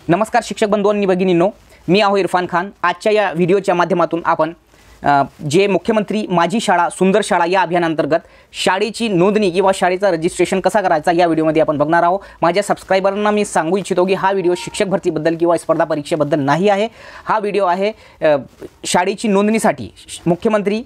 नमस्कार शिक्षक बंधू आणि भगिनींनो, मी आहो इरफान खान। आजच्या या व्हिडिओच्या माध्यमातून आपण जे मुख्यमंत्री माझी शाळा सुंदर शाळा या अभियानांतर्गत शाळेची नोंदणी किंवा शाळेचा रजिस्ट्रेशन कसा करायचा या व्हिडिओमध्ये आपण बघणार आहोत। माझ्या सबस्क्रायबरांना मी सांगू इच्छितो की हा व्हिडिओ शिक्षक भरतीबद्दल किंवा स्पर्धा परीक्षेबद्दल नाही आहे। हा व्हिडिओ आहे शाळेची नोंदणीसाठी मुख्यमंत्री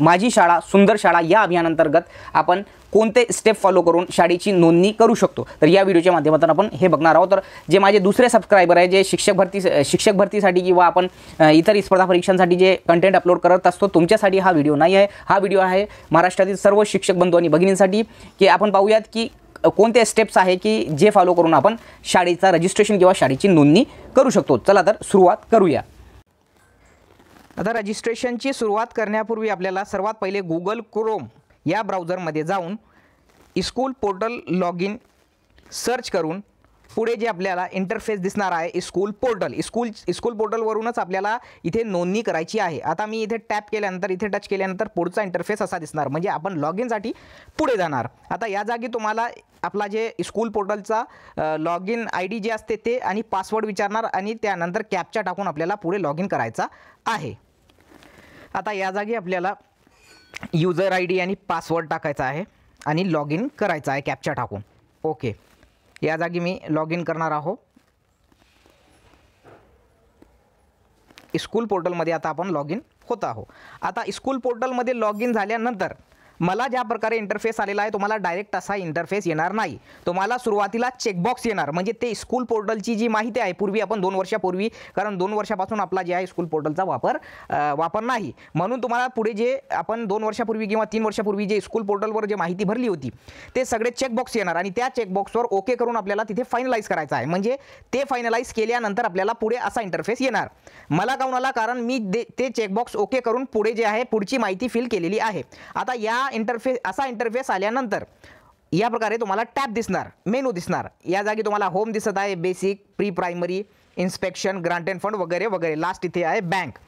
माझी शाळा सुंदर शाळा या अभियानांतर्गत आपण कोणते स्टेप फॉलो करून शाळेची नोंदणी करू शकतो, तर या व्हिडिओच्या माध्यमातून आपण हे बघणार आहोत। तर जे माझे दुसरे सबस्क्रायबर आहे, जे शिक्षक भरतीसाठी किंवा आपण इतर स्पर्धा परीक्षांसाठी जे कंटेंट अपलोड करत असतो, तुमच्यासाठी हा व्हिडिओ नाही आहे। हा व्हिडिओ आहे महाराष्ट्रातील सर्व शिक्षक बंधू आणि भगिनींसाठी की आपण पाहूयात की कोणते स्टेप्स आहे की जे फॉलो करून आपण शाळेचा रजिस्ट्रेशन किंवा शाळेची नोंदणी करू शकतो। चला तर सुरुवात करूया। आता रजिस्ट्रेशनची सुरुवात करण्यापूर्वी आपल्याला सर्वात पहिले गुगल क्रोम या ब्राउझरमध्ये जाऊन school portal log in search करून पुढे जे आपल्याला इंटरफेस दिसणार आहे स्कूल पोर्टलवरूनच आपल्याला इथे नोंदणी करायची आहे। आता मी इथे टॅप केल्यानंतर इथे टच केल्यानंतर पुढचा इंटरफेस असा दिसणार, म्हणजे आपण लॉग इनसाठी पुढे जाणार। आता या जागी तुम्हाला आपला जे स्कूल पोर्टलचा लॉग इन ID जे असते ते आणि पासवर्ड विचारणार आणि त्यानंतर कॅप्चा टाकून आपल्याला पुढे लॉग इन करायचा आहे। आता या जागी आपल्याला यूजर ID आणि पासवर्ड टाकायचा आहे आणि लॉग इन करायचा आहे कॅप्चा टाकून। ओके, या जागी मी लॉग इन करणार आहो। स्कूल पोर्टलमध्ये आता आपण लॉग इन होत आहो। आता स्कूल पोर्टलमध्ये लॉग इन झाल्यानंतर मला ज्या प्रकारे इंटरफेस आलेला आहे तुम्हाला डायरेक्ट असा इंटरफेस येणार नाही। तुम्हाला सुरुवातीला चेकबॉक्स येणार, म्हणजे ते स्कूल पोर्टलची जी माहिती आहे पूर्वी आपण 2 वर्षापूर्वी, कारण 2 वर्षापासून आपला जे आहे स्कूल पोर्टलचा वापर नाही, म्हणून तुम्हाला पुढे जे आपण 2 वर्षापूर्वी किंवा 3 वर्षापूर्वी जे स्कूल पोर्टलवर जे माहिती भरली होती ते सगळे चेकबॉक्स येणार आणि त्या चेकबॉक्सवर ओके करून आपल्याला तिथे फायनलाइज करायचं आहे। म्हणजे ते फायनलाइज केल्यानंतर आपल्याला पुढे असा इंटरफेस येणार। मला काऊन आला, कारण मी ते चेकबॉक्स ओके करून पुढे जे आहे पुढची माहिती फिल केलेली आहे। आता या असा इंटरफेस आल्यानंतर या प्रकारे तुम्हाला टॅब दिसणार, मेनू दिसणार। या जागी तुम्हाला होम दिसत आहे, basic, pre primary, inspection, grant and fund वगैरे वगैरे, लास्ट इथे आहे बँक।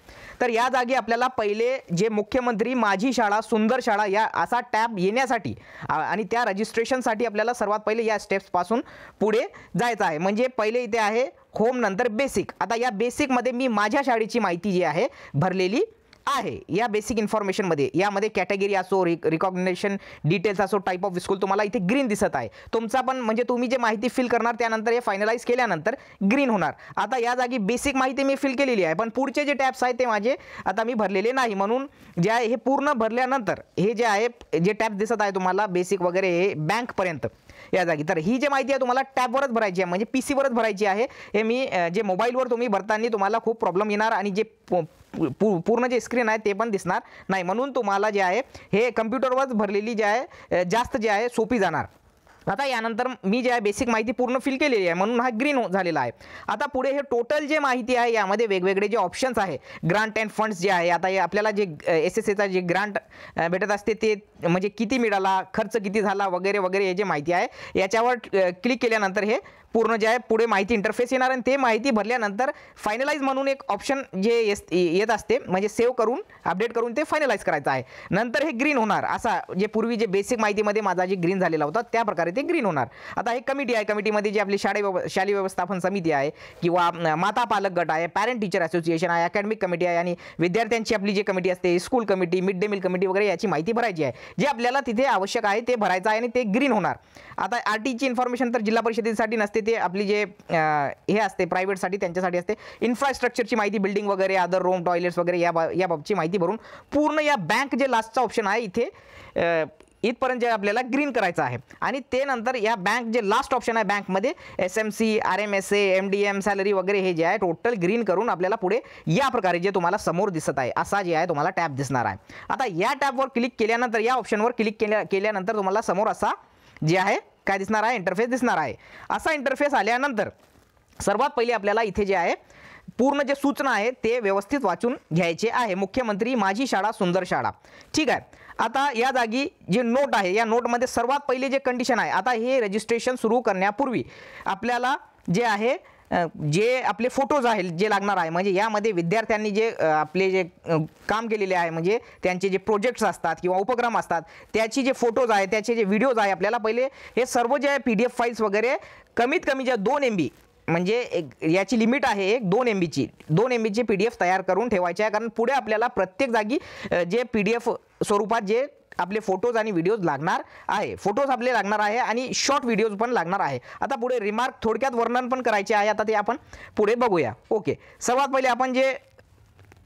तर या जागी आपल्याला पहिले जे मुख्यमंत्री माझी शाळा सुंदर शाळा या असा टॅब येण्यासाठी आणि त्या रजिस्ट्रेशनसाठी आपल्याला सर्वात पहिले या स्टेप्सपासून पुढे जायचं आहे। म्हणजे पहिले इथे आहे होम, नंतर बेसिक। आता या बेसिकमध्ये मी माझ्या शाळेची माहिती जी आहे भरलेली आहे। या बेसिक इन्फॉर्मेशनमध्ये यामध्ये कॅटेगरी असो, रिकॉग्निशन डिटेल्स असो, टाइप ऑफ स्कूल तुम्हाला इथे ग्रीन दिसत आहे। तुमचा पण म्हणजे तुम्ही जे माहिती फिल करणार त्यानंतर हे फायनलाइज केल्यानंतर ग्रीन होणार। आता या जागी बेसिक माहिती मी फिल केलेली आहे, पण पुढचे जे टॅब्स आहेत ते माझे आता मी भरलेले नाही, म्हणून जे आहे हे पूर्ण भरल्यानंतर हे जे आहे जे टॅब दिसत आहे तुम्हाला बेसिक वगैरे हे बँकपर्यंत या जागी, तर ही जी माहिती आहे तुम्हाला टॅबवरच भरायची आहे, म्हणजे PC वरच भरायची आहे। हे मी जे मोबाईलवर तुम्ही भरताना तुम्हाला खूप प्रॉब्लेम येणार आणि जे पूर्ण जे स्क्रीन आहे ते पण दिसणार नाही, म्हणून तुम्हाला जे आहे हे कम्प्युटरवरच भरलेली जे आहे जास्त जे आहे सोपी जाणार। आता यानंतर मी जे आहे बेसिक माहिती पूर्ण फिल केलेली आहे म्हणून हा ग्रीन झालेला आहे। आता पुढे हे टोटल जे माहिती आहे यामध्ये वेगवेगळे जे ऑप्शन्स आहे, ग्रांट अँड फंड्स जे आहे, आता आपल्याला जे SSAचा जे ग्रांट भेटत असते ते म्हणजे किती मिळाला, खर्च किती झाला वगैरे वगैरे हे जे माहिती आहे याच्यावर क्लिक केल्यानंतर हे पूर्ण जे आहे पुढे माहिती इंटरफेस येणार आणि ते माहिती भरल्यानंतर फायनलाइज म्हणून एक ऑप्शन जे येत असते, म्हणजे सेव्ह करून अपडेट करून ते फायनलाइज करायचं आहे। नंतर हे ग्रीन होणार, असा जे पूर्वी जे बेसिक माहितीमध्ये माझा जे ग्रीन झालेला होता त्या प्रकारे ते ग्रीन होणार। आता हे कमिटी आहे, कमिटीमध्ये जी आपली शालेय व्यवस्थापन समिती आहे किंवा माता पालक गट आहे, पॅरेंट टीचर असोसिएशन आहे, अकॅडमिक कमिटी आहे आणि विद्यार्थ्यांची आपली जी कमिटी असते school committee, mid day meal committee वगैरे याची माहिती भरायची आहे। जे आपल्याला तिथे आवश्यक आहे ते भरायचं आहे आणि ते ग्रीन होणार। आता RTची इन्फॉर्मेशन तर जिल्हा परिषदेसाठी नसते, ते आपली जे हे असते प्रायव्हेटसाठी त्यांच्यासाठी असते। इन्फ्रास्ट्रक्चरची माहिती, बिल्डिंग वगैरे, अदर रूम, टॉयलेट्स वगैरे या बाबतची माहिती भरून पूर्ण या बँक जे लास्टचा ऑप्शन आहे इथे इथपर्यंत जे आपल्याला ग्रीन करायचं आहे आणि ते नंतर या बँक जे लास्ट ऑप्शन आहे बँकमध्ये SMC, RMSA, MDM, सॅलरी वगैरे हे जे आहे टोटल ग्रीन करून आपल्याला पुढे या प्रकारे जे तुम्हाला समोर दिसत आहे असा जे आहे तुम्हाला टॅब दिसणार आहे। आता या टॅबवर क्लिक केल्यानंतर, या ऑप्शनवर क्लिक केल्यानंतर तुम्हाला समोर असा जे आहे काय दिसणार आहे, इंटरफेस दिसणार आहे। असा इंटरफेस आल्यानंतर सर्वात पहिले आपल्याला इथे जे आहे पूर्ण जे सूचना आहे ते व्यवस्थित वाचून घ्यायचे आहे। मुख्यमंत्री माझी शाळा सुंदर शाळा, ठीक आहे। आता या जागी जे नोट आहे या नोटमध्ये सर्वात पहिले जे कंडिशन आहे, आता हे रजिस्ट्रेशन सुरू करण्यापूर्वी आपल्याला जे आहे जे आपले फोटोज आहेत जे लागणार आहे, म्हणजे यामध्ये विद्यार्थ्यांनी जे आपले जे काम केलेले आहे, म्हणजे त्यांचे जे प्रोजेक्ट्स असतात किंवा उपक्रम असतात त्याची जे फोटोज आहे, त्याचे जे व्हिडिओज आहे, आपल्याला पहिले हे सर्व जे PDF फाइल्स वगैरे कमीत कमी जे 2 MB म्हणजे याची लिमिट आहे एक 2 MBची 2 MBची PDF तयार करून ठेवायची आहे, कारण पुढे आपल्याला प्रत्येक जागी जे PDF स्वरूपात जे आपले फोटोज आणि व्हिडिओज लागणार आहे, फोटोज आपले लागणार आहे आणि शॉर्ट व्हिडिओज पण लागणार आहे। आता पुढे रिमार्क थोडक्यात वर्णन पण करायचे आहे, आता ते आपण पुढे बघूया। ओके, सर्वात पहिले आपण जे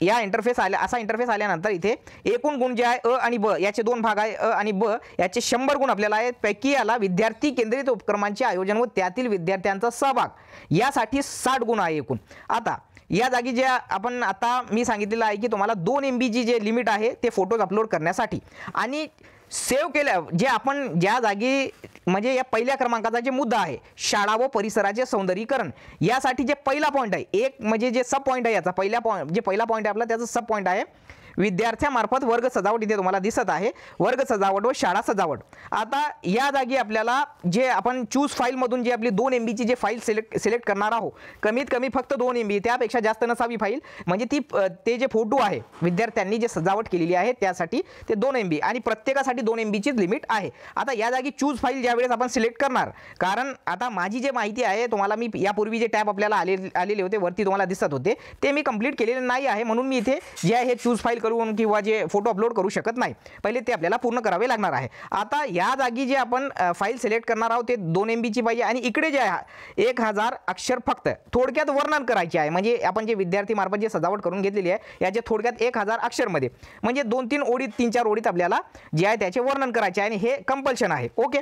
या इंटरफेस असा इंटरफेस आल्यानंतर इथे एकूण गुण जे आहे अ आणि ब याचे 2 भाग आहे, अ आणि ब याचे 100 गुण आपल्याला आहेत। पैकी याला विद्यार्थी केंद्रित उपक्रमांचे आयोजन व त्यातील विद्यार्थ्यांचा सहभाग यासाठी 60 गुण आहे एकूण। आता या जागी जे आपण आता मी सांगितलेलं आहे की तुम्हाला 2 MBची जे लिमिट आहे ते फोटोज अपलोड करण्यासाठी आणि सेव्ह केल्या जे आपण ज्या जागी म्हणजे या पहिल्या क्रमांकाचा जे मुद्दा आहे शाळा व परिसराचे सौंदर्यीकरण, यासाठी जे पहिला पॉईंट आहे एक म्हणजे जे सब पॉईंट आहे याचा पहिला पॉईंट आहे आपला त्याचा सब पॉईंट आहे विद्यार्थ्यामार्फत वर्ग सजावट, इथे तुम्हाला दिसत आहे वर्ग सजावट व शाळा सजावट। आता या जागी आपल्याला जे आपण चूज फाईल मधून जे आपली 2 MBची जे फाईल सिलेक्ट करणार आहोत, कमीत कमी फक्त 2 MB, त्यापेक्षा जास्त नसावी फाईल, म्हणजे ते जे फोटो आहे विद्यार्थ्यांनी जे सजावट केलेली आहे त्यासाठी ते 2 MB आणि प्रत्येकासाठी 2 MBचीच लिमिट आहे। आता या जागी चूज फाईल ज्यावेळेस आपण सिलेक्ट करणार, कारण आता माझी जे माहिती आहे तुम्हाला मी यापूर्वी जे टॅब आपल्याला आलेले होते वरती तुम्हाला दिसत होते ते मी कंप्लीट केलेले नाही आहे, म्हणून मी इथे जे आहे हे चूज फाईल करून किंवा जे फोटो अपलोड करू शकत नाही, पहिले ते आपल्याला पूर्ण करावे लागणार आहे। आता या जागी जे आपण फाईल सिलेक्ट करणार आहोत ते 2 MBची पाहिजे आणि इकडे जे आहे 1000 अक्षर फक्त थोडक्यात वर्णन करायचे आहे, म्हणजे आपण जे विद्यार्थी मार्फत जे सजावट करून घेतलेली आहे याचे थोडक्यात 1000 अक्षर मध्ये म्हणजे 2-3 ओळीत 3-4 ओळीत आपल्याला जे आहे त्याचे वर्णन करायचे आहे आणि हे कंपल्शन आहे। ओके,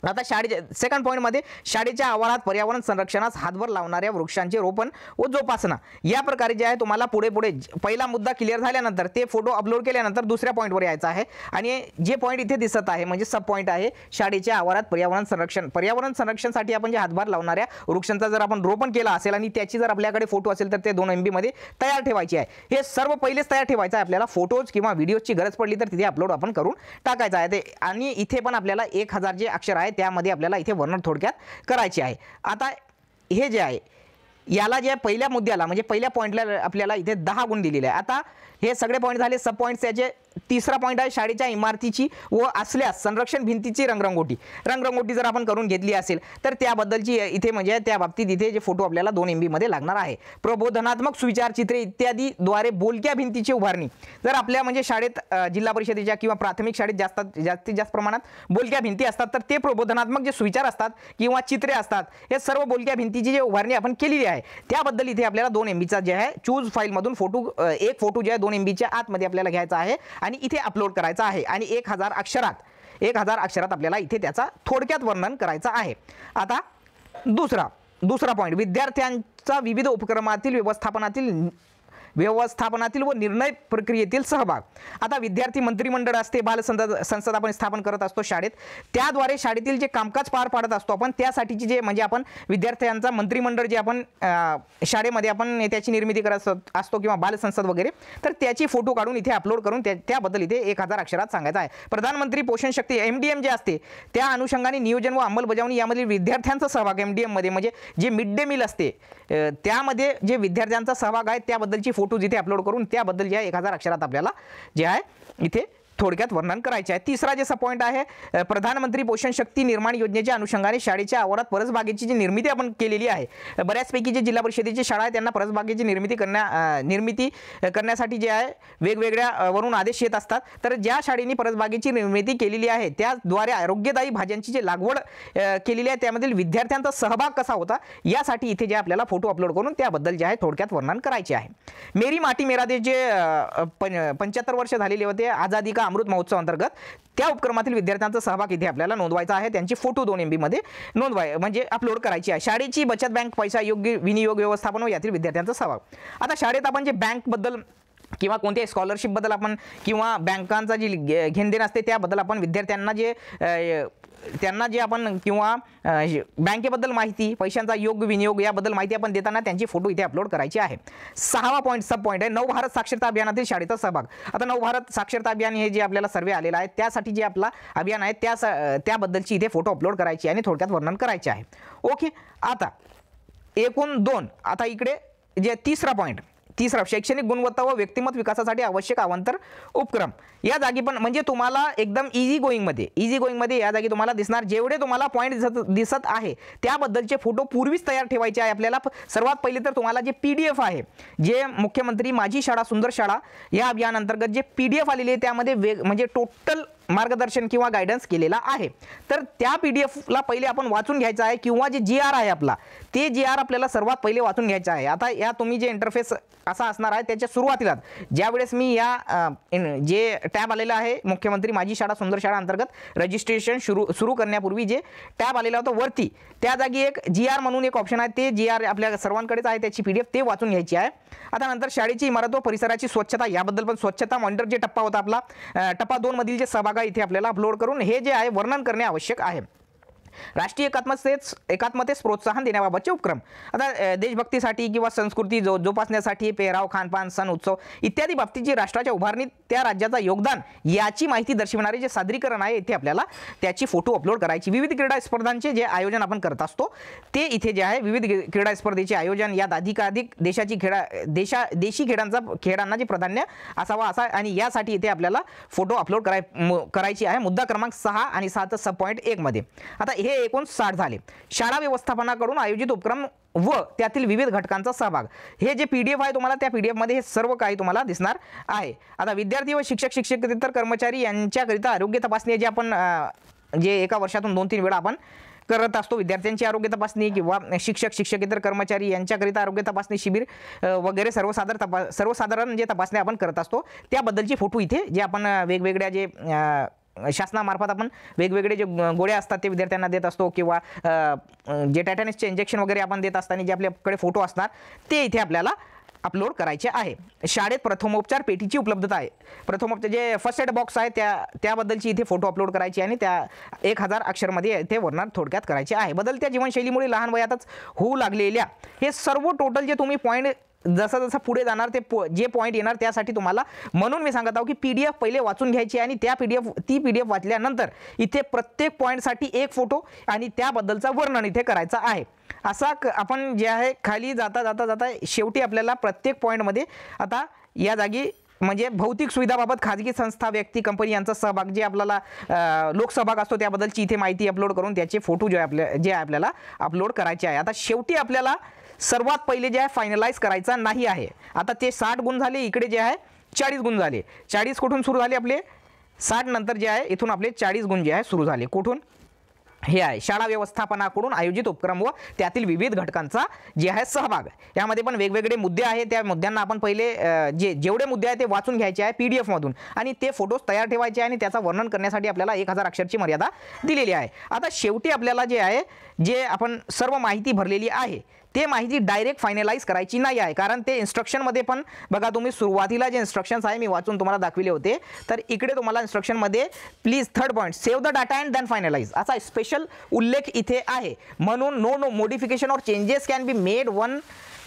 आता शाळेच्या सेकंड पॉईंटमध्ये शाळेच्या आवारात पर्यावरण संरक्षणास हातभार लावणाऱ्या वृक्षांचे रोपण व जोपासना, या प्रकारे जे आहे तुम्हाला पुढे पहिला मुद्दा क्लिअर झाल्यानंतर ते फोटो अपलोड केल्यानंतर दुसऱ्या पॉईंटवर यायचं आहे आणि जे पॉईंट इथे दिसत आहे म्हणजे सब पॉईंट आहे शाळेच्या आवारात पर्यावरण संरक्षणासाठी आपण जे हातभार लावणाऱ्या वृक्षांचा जर आपण रोपण केला असेल आणि त्याची जर आपल्याकडे फोटो असेल तर ते 2 MB मध्ये तयार ठेवायचे आहे। हे सर्व पहिलेच तयार ठेवायचं आहे आपल्याला, फोटोज किंवा व्हिडिओची गरज पडली तर तिथे अपलोड आपण करून टाकायचं आहे ते, आणि इथे पण आपल्याला 1000 जे अक्षर आहे त्यामध्ये आपल्याला इथे वर्णन थोडक्यात करायचे आहे। आता हे जे आहे याला जे पहिल्या मुद्द्याला म्हणजे पहिल्या पॉईंटला आपल्याला इथे 10 गुण दिलेले आहे। आता हे सगळे पॉईंट झाले सब पॉईंट्स। याचे तिसरा पॉईंट आहे शाळेच्या इमारतीची व असल्यास संरक्षण भिंतीची रंगरंगोटी जर आपण करून घेतली असेल तर त्याबद्दलची इथे म्हणजे त्या बाबतीत इथे जे फोटो आपल्याला 2 MB मध्ये लागणार आहे। प्रबोधनात्मक सुविचार चित्रे इत्यादी द्वारे बोलक्या भिंतीची उभारणी, जर आपल्या म्हणजे शाळेत जिल्हा परिषदेच्या किंवा प्राथमिक शाळेत जास्तीत जास्त प्रमाणात बोलक्या भिंती असतात तर ते प्रबोधनात्मक जे सुविचार असतात किंवा चित्रे असतात हे सर्व बोलक्या भिंतीची जे उभारणी आपण केलेली आहे त्याबद्दल इथे आपल्याला 2 MBचा जे आहे चूज फाईल मधून एक फोटो जे आहे 2 MBच्या आतमध्ये आपल्याला घ्यायचा आहे आणि इथे अपलोड करायचा आहे आणि 1000 अक्षरात आपल्याला इथे त्याचा थोडक्यात वर्णन करायचं आहे। आता दुसरा पॉईंट विद्यार्थ्यांचा विविध उपक्रमातील व्यवस्थापनातील व निर्णय प्रक्रियेतील सहभाग। आता विद्यार्थी मंत्रिमंडळ असते, बालसंसद आपण स्थापन करत असतो शाळेत, त्याद्वारे शाळेतील जे कामकाज पार पाडत असतो आपण त्यासाठीची जे म्हणजे आपण विद्यार्थ्यांचा मंत्रिमंडळ जे आपण शाळेमध्ये आपण त्याची निर्मिती करत असतो किंवा बालसंसद वगैरे, तर त्याची फोटो काढून इथे अपलोड करून त्याबद्दल इथे 1000 अक्षरात सांगायचं आहे। प्रधानमंत्री पोषण शक्ती MDM जे असते त्या अनुषंगाने नियोजन व अंमलबजावणी यामधील विद्यार्थ्यांचा सहभाग MDM मध्ये म्हणजे जे मिड डे मील असते त्यामध्ये जे विद्यार्थ्यांचा सहभाग आहे त्याबद्दलची फोटोज इथे अपलोड करून त्याबद्दल जे 1000 अक्षरात आपल्याला जे आहे इथे थोडक्यात वर्णन करायचे आहे। तिसरा जे सब पॉईंट आहे प्रधानमंत्री पोषण शक्ती निर्माण योजनेच्या अनुषंगाने शाळेच्या आवारात परसबागेची जी निर्मिती आपण केलेली आहे, बऱ्याचपैकी जे जिल्हा परिषदेची शाळा आहे त्यांना परसबागेची निर्मिती करण्यासाठी जे आहे वेगवेगळ्या वरून आदेश येत असतात, तर ज्या शाळेने परसबागेची निर्मिती केलेली आहे त्याद्वारे आरोग्यदायी भाज्यांची जी लागवड केलेली आहे त्यामधील विद्यार्थ्यांचा सहभाग कसा होता यासाठी इथे जे आपल्याला फोटो अपलोड करून त्याबद्दल जे आहे थोडक्यात वर्णन करायचे आहे। मेरी माटी मेरा देश जे 75 वर्ष झालेले होते आझादी का अमृत महोत्सव अंतर्गत त्या उपक्रमातील विद्यार्थ्यांचा सहभाग इथे आपल्याला नोंदवायचा आहे, त्यांची फोटो 2 MB मध्ये म्हणजे अपलोड करायची आहे। शाळेची बचत बँक पैसा योग्य विनियोग व्यवस्थापन व यातील विद्यार्थ्यांचा सहभाग। आता शाळेत आपण जे बँक बद्दल किंवा कोणत्याही स्कॉलरशिप बद्दल आपण किंवा बँकांचा जी घेणदेण असते त्याबद्दल आपण विद्यार्थ्यांना जे आपण किंवा बँकेबद्दल माहिती पैशांचा योग्य विनियोग याबद्दल माहिती आपण देताना त्यांची फोटो इथे अपलोड करायची आहे। 6वा पॉईंट सब पॉईंट आहे नवभारत साक्षरता अभियानातील शाळेचा सहभाग। आता नवभारत साक्षरता अभियान हे जे आपल्याला सर्वे आलेला आहे त्यासाठी जे आपला अभियान आहे त्याबद्दलची इथे फोटो अपलोड करायची आणि थोडक्यात वर्णन करायचे आहे। ओके, आता एकूण 2, आता इकडे जे तिसरा तिसरा शैक्षणिक गुणवत्ता व व्यक्तिमत्व विकासासाठी आवश्यक अवांतर उपक्रम. या जागी पण म्हणजे तुम्हाला एकदम इझी गोईंगमध्ये या जागी तुम्हाला दिसणार जेवढे तुम्हाला पॉईंट दिसत आहे त्याबद्दलचे फोटो पूर्वीच तयार ठेवायचे आहे आपल्याला. सर्वात पहिले तर तुम्हाला जे PDF आहे, जे मुख्यमंत्री माझी शाळा सुंदर शाळा या अभियान अंतर्गत जे PDF आलेले आहे त्यामध्ये म्हणजे टोटल मार्गदर्शन किंवा गायडन्स केलेला आहे. तर त्या PDFला पहिले आपण वाचून घ्यायचा आहे किंवा जे GR आहे आपला ते GR आपल्याला सर्वात पहिले वाचून घ्यायचं आहे. आता या तुम्ही जे इंटरफेस असा असणार आहे त्याच्या सुरुवातीला ज्यावेळेस मी या जे टॅब आलेला आहे मुख्यमंत्री माझी शाळा सुंदर शाळा अंतर्गत रजिस्ट्रेशन सुरू करण्यापूर्वी जे टॅब आलेला होता वरती त्या जागी एक GR म्हणून एक ऑप्शन आहे. ते GR आपल्या सर्वांकडेच आहे, त्याची PDF ते वाचून घ्यायची आहे. आता नंतर शाळेची इमारत व परिसराची स्वच्छता याबद्दल पण स्वच्छता मॉनिटर जे टप्पा होता आपला टप्पा 2 मधील जे सहभाग आहे इथे आपल्याला अपलोड करून हे जे आहे वर्णन करणे आवश्यक आहे. राष्ट्रीय एकात्मतेस प्रोत्साहन देण्याबाबतचे उपक्रम. आता देशभक्तीसाठी किंवा संस्कृती जोपासण्यासाठी पेहराव खानपान सण उत्सव इत्यादी बाबतीत जी राष्ट्राच्या उभारणीत त्या राज्याचा योगदान याची माहिती दर्शविणारे जे सादरीकरण आहे इथे आपल्याला त्याची फोटो अपलोड करायची. विविध क्रीडा स्पर्धांचे जे आयोजन आपण करत असतो ते इथे जे आहे विविध क्रीडा स्पर्धेचे आयोजन यात अधिकाधिक देशी खेळांना जे प्राधान्य असावा असा आणि यासाठी इथे आपल्याला फोटो अपलोड करायची आहे. मुद्दा क्रमांक 6 आणि 7 सब पॉईंट 1 मध्ये. आता हे एकूण 60 झाले. शाळा व्यवस्थापनाकडून आयोजित उपक्रम व त्यातील विविध घटकांचा सहभाग. हे जे PDF आहे तुम्हाला त्या PDF मध्ये हे सर्व काही तुम्हाला दिसणार आहे. आता विद्यार्थी व शिक्षकेतर कर्मचारी यांच्याकरिता आरोग्य तपासणी जे आपण जे एका वर्षातून 2-3 वेळा आपण करत असतो विद्यार्थ्यांची आरोग्य तपासणी किंवा शिक्षकेतर कर्मचारी यांच्याकरिता आरोग्य तपासणी शिबिर वगैरे सर्वसाधारण जे तपासणी आपण करत असतो त्याबद्दलची फोटो इथे जे आपण वेगवेगळ्या जे शासनामार्फत आपण वेगवेगळे जे गोळ्या असतात ते विद्यार्थ्यांना देत असतो किंवा जे टेटॅनसचे इंजेक्शन वगैरे आपण देत असताना जे आपल्याकडे फोटो असणार ते इथे आपल्याला अपलोड करायचे आहे. शाळेत प्रथमोपचार पेटीची उपलब्धता आहे. प्रथमोपचार जे फर्स्ट एड बॉक्स आहे त्याबद्दलची इथे फोटो अपलोड करायची आणि त्या 1000 अक्षरमध्ये इथे वर्णन थोडक्यात करायचे आहे. बदलत्या जीवनशैलीमुळे लहान वयातच होऊ लागलेल्या हे सर्व टोटल जे तुम्ही पॉईंट जसं पुढे जाणार ते जे पॉईंट येणार त्यासाठी तुम्हाला म्हणून मी सांगत आहो की PDF पहिले वाचून घ्यायची आणि ती PDF वाचल्यानंतर इथे प्रत्येक पॉईंटसाठी एक फोटो आणि त्याबद्दलचा वर्णन इथे करायचा आहे. असा आपण जे आहे खाली जाता शेवटी आपल्याला प्रत्येक पॉईंटमध्ये आता या जागी म्हणजे भौतिक सुविधाबाबत खाजगी संस्था व्यक्ती कंपनी यांचा सहभाग जे आपल्याला लोकसहभाग असतो त्याबद्दलची इथे माहिती अपलोड करून त्याचे फोटो जे आपल्याला अपलोड करायचे आहे. आता शेवटी आपल्याला सर्वात पहिले जे आहे फायनलाइज करायचा नाही आहे. आता ते 60 गुण झाले, इकडे जे आहे 40 गुण झाले. 40 कुठून सुरू झाले आपले 60 नंतर जे आहे इथून आपले 40 गुण जे आहे सुरू झाले. कुठून हे आहे शाळा व्यवस्थापनाकडून आयोजित उपक्रम व त्यातील विविध घटकांचा जे आहे सहभाग. यामध्ये पण वेगवेगळे मुद्दे आहेत. त्या मुद्द्यांना आपण पहिले जेवढे मुद्दे आहेत ते वाचून घ्यायचे आहे PDF मधून आणि ते फोटोज तयार ठेवायचे आणि त्याचा वर्णन करण्यासाठी आपल्याला 1000 अक्षरची मर्यादा दिलेली आहे. आता शेवटी आपल्याला जे आहे जे आपण सर्व माहिती भरलेली आहे ते माहिती डायरेक्ट फायनलाइज करायची नाही आहे. कारण ते इन्स्ट्रक्शनमध्ये पण बघा तुम्ही सुरुवातीला जे इन्स्ट्रक्शन्स आहे मी वाचून तुम्हाला दाखविले होते तर इकडे तुम्हाला इन्स्ट्रक्शनमध्ये please 3rd point save the data and then finalize असा स्पेशल उल्लेख इथे आहे. म्हणून no modification or changes can be made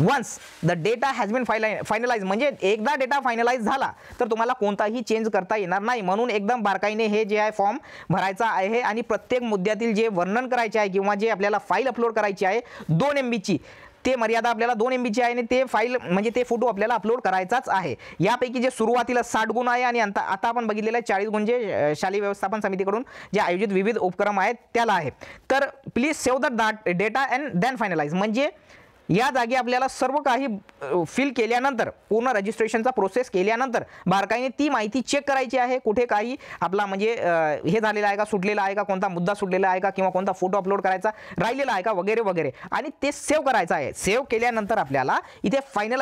once the data has been finalize. म्हणजे एकदा डेटा फायनलाइज झाला तर तुम्हाला कोणताही चेंज करता येणार नाही. म्हणून एकदम बारकाईने हे जे आहे फॉर्म भरायचा आहे आणि प्रत्येक मुद्द्यातील जे वर्णन करायचे आहे किंवा जे आपल्याला फाईल अपलोड करायची आहे 2 MB ची ते मर्यादा आपल्याला 2 MB ची आहे आणि ते फाईल म्हणजे ते फोटो आपल्याला अपलोड करायचाच आहे. यापैकी जे सुरुवातीला 60 गुण आहे आणि आता आपण बघितलेलं आहे 40 गुण जे शालेय व्यवस्थापन समितीकडून जे आयोजित विविध उपक्रम आहेत त्याला आहे. तर please save the data and then finalize. म्हणजे या जागी आपल्याला सर्व काही फिल केल्यानंतर पूर्ण रजिस्ट्रेशनचा प्रोसेस केल्यानंतर बारकाईने ती माहिती चेक करायची आहे. कुठे काही आपला म्हणजे हे झालेला आहे का, सुटलेला आहे का, कोणता मुद्दा सुटलेला आहे का किंवा कोणता फोटो अपलोड करायचा राहिलेला आहे का वगैरे वगैरे आणि ते सेव्ह करायचं आहे. सेव्ह केल्यानंतर आपल्याला इथे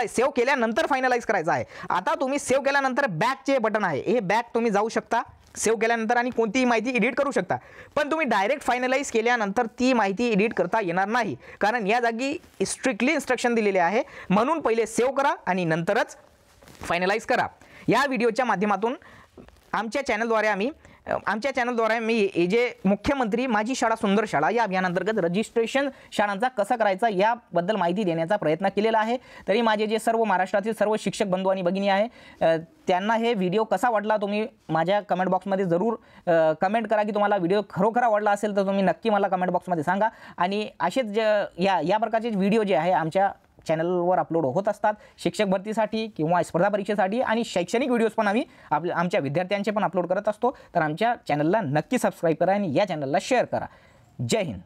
सेव्ह केल्यानंतर फायनलाइज करायचं आहे. आता तुम्ही सेव्ह केल्यानंतर बॅकचे बटन आहे हे बॅक तुम्ही जाऊ शकता सेव्ह केल्यानंतर आणि कोणतीही माहिती एडिट करू शकता. पण तुम्ही डायरेक्ट फायनलाइज केल्यानंतर ती माहिती एडिट करता येणार नाही कारण या जागी स्ट्रिक्टली इन्स्ट्रक्शन दिलेले आहे. म्हणून पहिले सेव्ह करा आणि नंतरच फायनलाइज करा. या व्हिडिओच्या माध्यमातून आमच्या चॅनलद्वारे मी जे मुख्यमंत्री माझी शाळा सुंदर शाळा या अभियानांतर्गत रजिस्ट्रेशन शाळांचा कसं करायचा याबद्दल माहिती देण्याचा प्रयत्न केलेला आहे. तरी माझे जे सर्व महाराष्ट्रातील सर्व शिक्षक बंधू आणि भगिनी आहे त्यांना हे व्हिडिओ कसा वाटला तुम्ही माझ्या कमेंट बॉक्समध्ये जरूर कमेंट करा की तुम्हाला व्हिडिओ खरोखर आवडला असेल तर तुम्ही नक्की मला कमेंट बॉक्समध्ये सांगा. आणि असेच या प्रकारचे व्हिडिओ जे आहे आमच्या चॅनलवर अपलोड होत असतात. शिक्षक भरतीसाठी किंवा स्पर्धा परीक्षेसाठी आणि शैक्षणिक व्हिडिओज पण आम्ही आमच्या विद्यार्थ्यांचे पण अपलोड करत असतो. तर आमच्या चॅनलला नक्की सबस्क्राईब करा आणि या चॅनलला शेअर करा. जय हिंद.